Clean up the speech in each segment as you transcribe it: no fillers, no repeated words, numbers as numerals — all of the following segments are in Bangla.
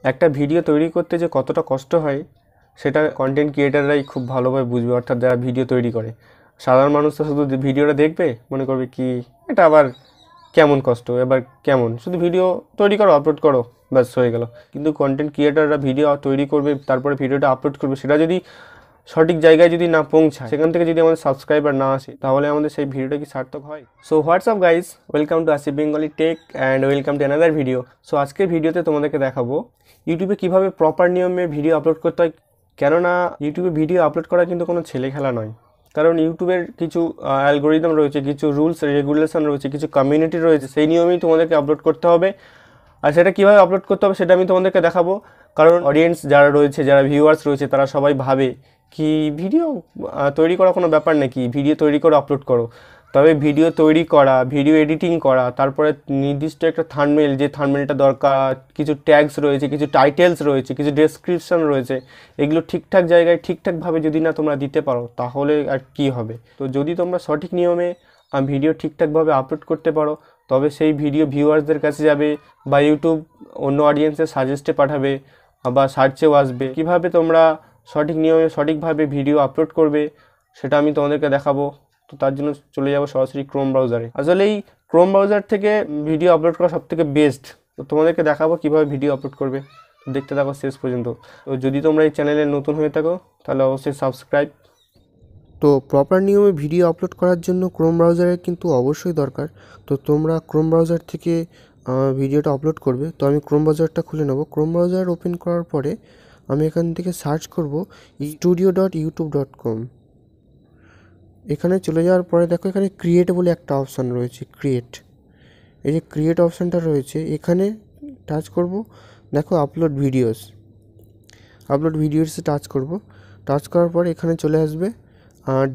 একটা ভিডিও তৈরি করতে যে কতটা কষ্ট হয় সেটা কন্টেন্ট ক্রিয়েটাররাই খুব ভালোভাবে বুঝবে, অর্থাৎ যারা ভিডিও তৈরি করে। সাধারণ মানুষ তো শুধু ভিডিওটা দেখবে, মনে করবে কি এটা আবার কেমন কষ্ট, এবার কেমন, শুধু ভিডিও তৈরি করো আপলোড করো ব্যাস হয়ে গেল। কিন্তু কন্টেন্ট ক্রিয়েটাররা ভিডিও তৈরি করবে, তারপরে ভিডিওটা আপলোড করবে, সেটা যদি সঠিক জায়গায় যদি না পৌঁছায়, সেখান থেকে যদি আমাদের সাবস্ক্রাইবার না আসে, তাহলে আমাদের সেই ভিডিওটা কি সার্থক হয়? So what's up guys, welcome to Asif Bengali tech and welcome to another video. So আজকের ভিডিওতে তোমাদেরকে দেখাবো ইউটিউবে কীভাবে প্রপার নিয়মে ভিডিও আপলোড করতে হয়। কেননা ইউটিউবে ভিডিও আপলোড করা কিন্তু কোনো ছেলে খেলা নয়, কারণ ইউটিউবের কিছু অ্যালগোরিদম রয়েছে, কিছু রুলস রেগুলেশন রয়েছে, কিছু কমিউনিটি রয়েছে, সেই নিয়মেই তোমাদেরকে আপলোড করতে হবে। আর সেটা কীভাবে আপলোড করতে হবে সেটা আমি তোমাদেরকে দেখাবো। কারণ অডিয়েন্স যারা রয়েছে, যারা ভিউয়ার্স রয়েছে, তারা সবাই ভাবে কি ভিডিও তৈরি করা কোনো ব্যাপার নাকি, ভিডিও তৈরি করে আপলোড করো। তবে ভিডিও তৈরি করা, ভিডিও এডিটিং করা, তারপরে নির্দিষ্ট একটা থাম্বনেল, যে থাম্বনেলটা দরকার, কিছু ট্যাগস রয়েছে, কিছু টাইটেলস রয়েছে, কিছু ডেসক্রিপশন রয়েছে, এগুলো ঠিকঠাক জায়গায় ঠিকঠাকভাবে যদি না তোমরা দিতে পারো, তাহলে আর কি হবে। তো যদি তোমরা সঠিক নিয়মে ভিডিও ঠিকঠাকভাবে আপলোড করতে পারো, তবে সেই ভিডিও ভিউয়ার্সদের কাছে যাবে, বা ইউটিউব অন্য অডিয়েন্সের সাজেস্টে পাঠাবে, বা সার্চেও আসবে। কিভাবে তোমরা সঠিক নিয়মে সঠিকভাবে ভিডিও আপলোড করবে সেটা আমি তোমাদেরকে দেখাবো। তো তার জন্য চলে যাবো সরাসরি ক্রোম ব্রাউজারে। আসলে এই ক্রোম ব্রাউজার থেকে ভিডিও আপলোড করা সবথেকে বেস্ট। তো তোমাদেরকে দেখাবো কীভাবে ভিডিও আপলোড করবে, তো দেখতে থাকো শেষ পর্যন্ত। তো যদি তোমরা এই চ্যানেলে নতুন হয়ে থাকো তাহলে অবশ্যই সাবস্ক্রাইব। তো প্রপার নিয়মে ভিডিও আপলোড করার জন্য ক্রোম ব্রাউজারের কিন্তু অবশ্যই দরকার। তো তোমরা ক্রোম ব্রাউজার থেকে ভিডিওটা আপলোড করবে। তো আমি ক্রোম ব্রাউজারটা খুলে নেব। ক্রোম ব্রাউজার ওপেন করার পরে আমি এখান থেকে সার্চ করব studio.youtube.com। এখানে চলে যাওয়ার পরে দেখো এখানে ক্রিয়েট বলে একটা অপশান রয়েছে, ক্রিয়েট। এই যে ক্রিয়েট অপশানটা রয়েছে এখানে টাচ করব। দেখো আপলোড ভিডিওসে টাচ করব। টাচ করার পরে এখানে চলে আসবে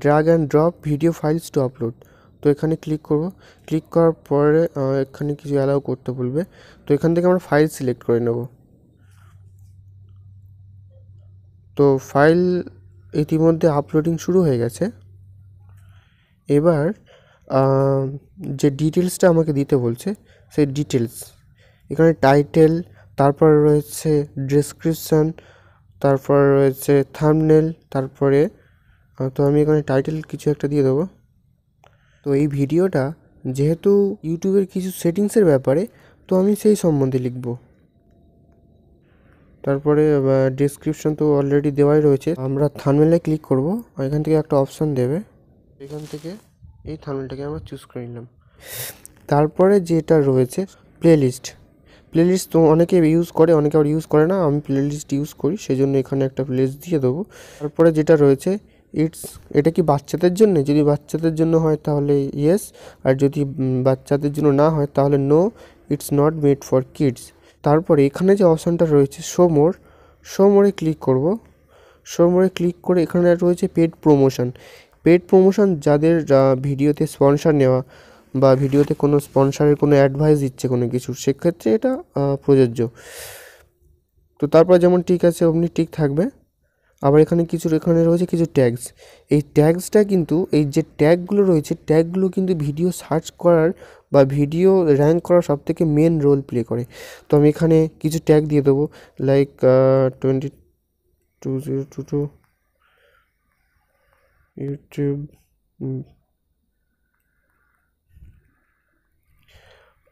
drag and drop video files to upload. তো এখানে ক্লিক করব। ক্লিক করার পরে এখানে কিছু অ্যালাউ করতে বলবে। তো এখান থেকে আমরা ফাইল সিলেক্ট করে নেব। তো ফাইল ইতিমধ্যে আপলোডিং শুরু হয়ে গেছে। এবার যে ডিটেলসটা আমাকে দিতে বলছে, সেই ডিটেলস এখানে টাইটেল, তারপর রয়েছে ডেসক্রিপশান, তারপর রয়েছে থাম্বনেল, তারপরে তো আমি এখানে টাইটেল কিছু একটা দিয়ে দেবো। তো এই ভিডিওটা যেহেতু ইউটিউবের কিছু সেটিংসের ব্যাপারে, তো আমি সেই সম্বন্ধে লিখব। তারপরে ডেসক্রিপশন তো অলরেডি দেওয়াই রয়েছে। আমরা থাম্বনেলে ক্লিক করব, এখান থেকে একটা অপশান দেবে, এখান থেকে এই থাম্বনেলটাকে আমরা চুজ করে নিলাম। তারপরে যেটা রয়েছে প্লেলিস্ট তো অনেকে ইউজ করে, অনেকে আবার ইউজ করে না। আমি প্লেলিস্ট ইউজ করি, সেই জন্য এখানে একটা প্লেলিস্ট দিয়ে দেবো। তারপরে যেটা রয়েছে এটা কি বাচ্চাদের জন্য? যদি বাচ্চাদের জন্য হয় তাহলে ইয়েস, আর যদি বাচ্চাদের জন্য না হয় তাহলে no, it's not made for kids. তারপরে এখানে যে অপশানটা রয়েছে শো মোরে ক্লিক করব। শো মোরে ক্লিক করে এখানে রয়েছে পেড প্রমোশন, যাদের ভিডিওতে স্পন্সর নেওয়া বা ভিডিওতে কোনো স্পন্সরের কোনো অ্যাডভাইস দিচ্ছে কোনো কিছু, সেক্ষেত্রে এটা প্রযোজ্য। তো তারপর যেমন ঠিক আছে অমনি ঠিক থাকবে। আবার এখানে রয়েছে কিছু ট্যাগস। এই ট্যাগসটা কিন্তু, এই যে ট্যাগগুলো রয়েছে, ট্যাগগুলো কিন্তু ভিডিও সার্চ করার বা ভিডিও র্যাঙ্ক করার সবথেকে মেন রোল প্লে করে। তো আমি এখানে কিছু ট্যাগ দিয়ে দেবো, লাইক 2022 ইউটিউব।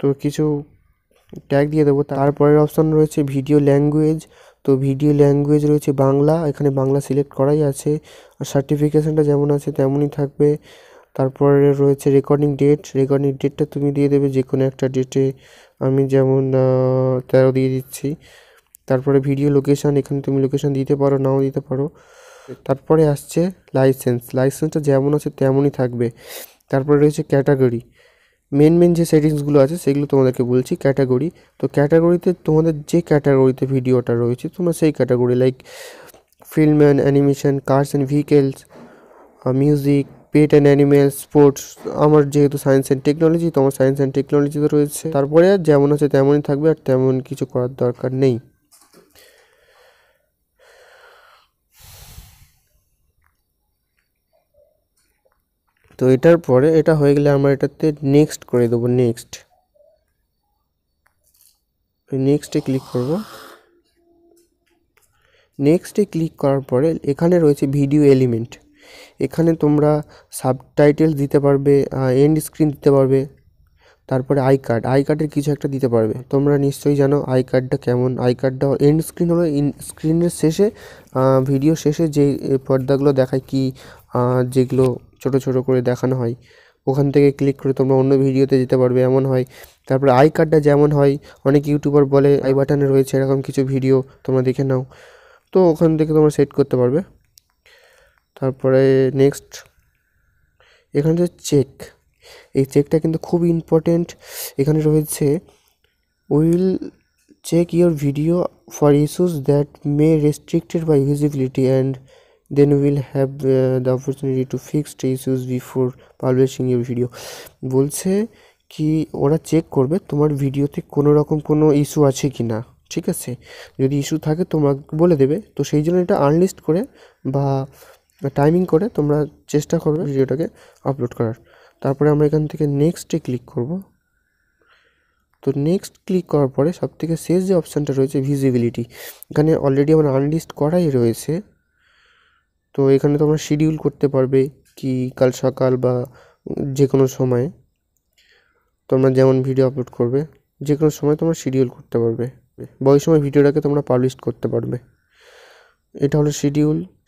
তো কিছু ট্যাগ দিয়ে দেবো। তারপরের অপশান রয়েছে ভিডিও ল্যাঙ্গুয়েজ। তো ভিডিও ল্যাঙ্গুয়েজ রয়েছে বাংলা, এখানে বাংলা সিলেক্ট করাই আছে। আর সার্টিফিকেশানটা যেমন আছে তেমনই থাকবে। তারপরে রয়েছে রেকর্ডিং ডেটটা তুমি দিয়ে দেবে যে কোনো একটা ডেটে। আমি যেমন 13 দিয়ে দিচ্ছি। তারপরে ভিডিও লোকেশান, এখানে তুমি লোকেশান দিতে পারো, নাও দিতে পারো। তারপরে আসছে লাইসেন্সটা যেমন আছে তেমনই থাকবে। তারপরে রয়েছে ক্যাটাগরি। মেন যে সেটিংসগুলো আছে সেগুলো তোমাদেরকে বলছি। ক্যাটাগরি, তো ক্যাটাগরিতে তোমাদের যে ক্যাটাগরিতে ভিডিওটা রয়েছে তোমরা সেই category, like film and animation, cars and vehicles, music, pet and animals, sports. আমার যেহেতু সায়েন্স অ্যান্ড টেকনোলজি, তো আমার সায়েন্স অ্যান্ড টেকনোলজিতে রয়েছে। তারপরে আর যেমন আছে তেমনই থাকবে, আর তেমন কিছু করার দরকার নেই। তো এটার পরে এটা হয়ে গেলে আমরা এটাতে নেক্সট করে দেবো। নেক্সটে ক্লিক করব। নেক্সটে ক্লিক করার পরে এখানে রয়েছে ভিডিও এলিমেন্ট। এখানে তোমরা সাবটাইটেল দিতে পারবে, এন্ড স্ক্রিন দিতে পারবে, তারপরে আই কার্ডের কিছু একটা দিতে পারবে। তোমরা নিশ্চয়ই জানো আই কার্ডটা কেমন। আই কার্ডটা এন্ড স্ক্রিন হলো স্ক্রিনের শেষে, ভিডিও শেষে যে পর্দাগুলো দেখায় কি, যেগুলো ছোট ছোট করে দেখানো হয়, ওখান থেকে ক্লিক করে তোমরা অন্য ভিডিওতে যেতে পারবে, এমন হয়। তারপরে আই কার্ডটা যেমন হয়, অনেক ইউটিউবার বলে আই বাটনে রয়েছে এরকম কিছু ভিডিও, তোমরা দেখে নাও। তো ওখান থেকে তোমরা সেট করতে পারবে। তারপরে নেক্সট এখানে যে চেক, এই চেকটা কিন্তু খুব ইম্পর্টেন্ট। এখানে রয়েছে will check your video for issues that may restricted by visibility and then will have the opportunity to fix the issues before publishing your video. বলছে কি ওরা চেক করবে তোমার ভিডিওতে কোনো রকম কোনো ইস্যু আছে কি না, ঠিক আছে? যদি ইস্যু থাকে তোমরা বলে দেবে। তো সেই জন্য এটা আনলিস্ট করে বা টাইমিং করে তোমরা চেষ্টা করবে ভিডিওটাকে আপলোড করার। তারপরে আমরা এখান থেকে নেক্সটে ক্লিক করব। তো নেক্সট ক্লিক করার পরে সবথেকে শেষ যে অপশানটা রয়েছে ভিজিবিলিটি, এখানে অলরেডি আমার আনলিস্ট করাই রয়েছে। তো এখানে তোমরা শিডিউল করতে পারবে কি কাল সকাল বা যে কোনো সময় তোমরা যেমন ভিডিও আপলোড করবে, যে কোনো সময় তোমরা শিডিউল করতে পারবে বা ওই সময় ভিডিওটাকে তোমরা পাবলিশ করতে পারবে। এটা হলো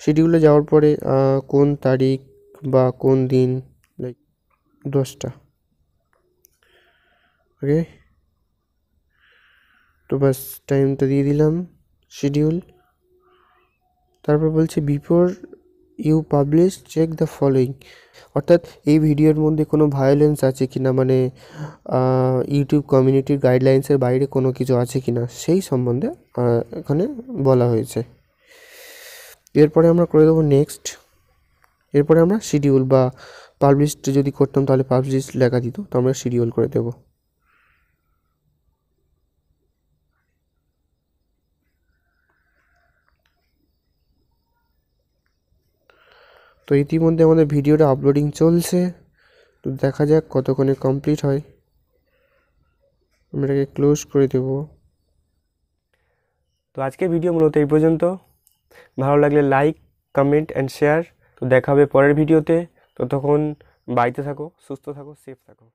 শিডিউলে যাওয়ার পরে কোন তারিখ বা কোন দিন, লাইক 10টা, ওকে। তো বাস টাইমটা দিয়ে দিলাম শিডিউল। তারপর বলছে before you publish check the following, অর্থাৎ এই ভিডিওর মধ্যে কোনো ভায়োলেন্স আছে কি না, মানে ইউটিউব কমিউনিটির গাইডলাইন্সের বাইরে কোনো কিছু আছে কি না, সেই সম্বন্ধে এখানে বলা হয়েছে। এরপরে আমরা করে দেবো নেক্সট। এরপরে আমরা শিডিউল বা পাবলিশড যদি করতাম তাহলে পাবলিশ লেখা দিত, তো আমরা শিডিউল করে দেবো। তো ইতিমধ্যে আমাদের ভিডিওটা আপলোডিং চলছে, তো দেখা যাক কতক্ষণে কমপ্লিট হয়। আমরা এটাকে ক্লোজ করে দেব। তো আজকে ভিডিও মূলত এই পর্যন্ত। ভালো লাগলে লাইক, কমেন্ট অ্যান্ড শেয়ার। তো দেখা হবে পরের ভিডিওতে। ততক্ষণ বাড়িতে থাকো, সুস্থ থাকো, সেফ থাকো।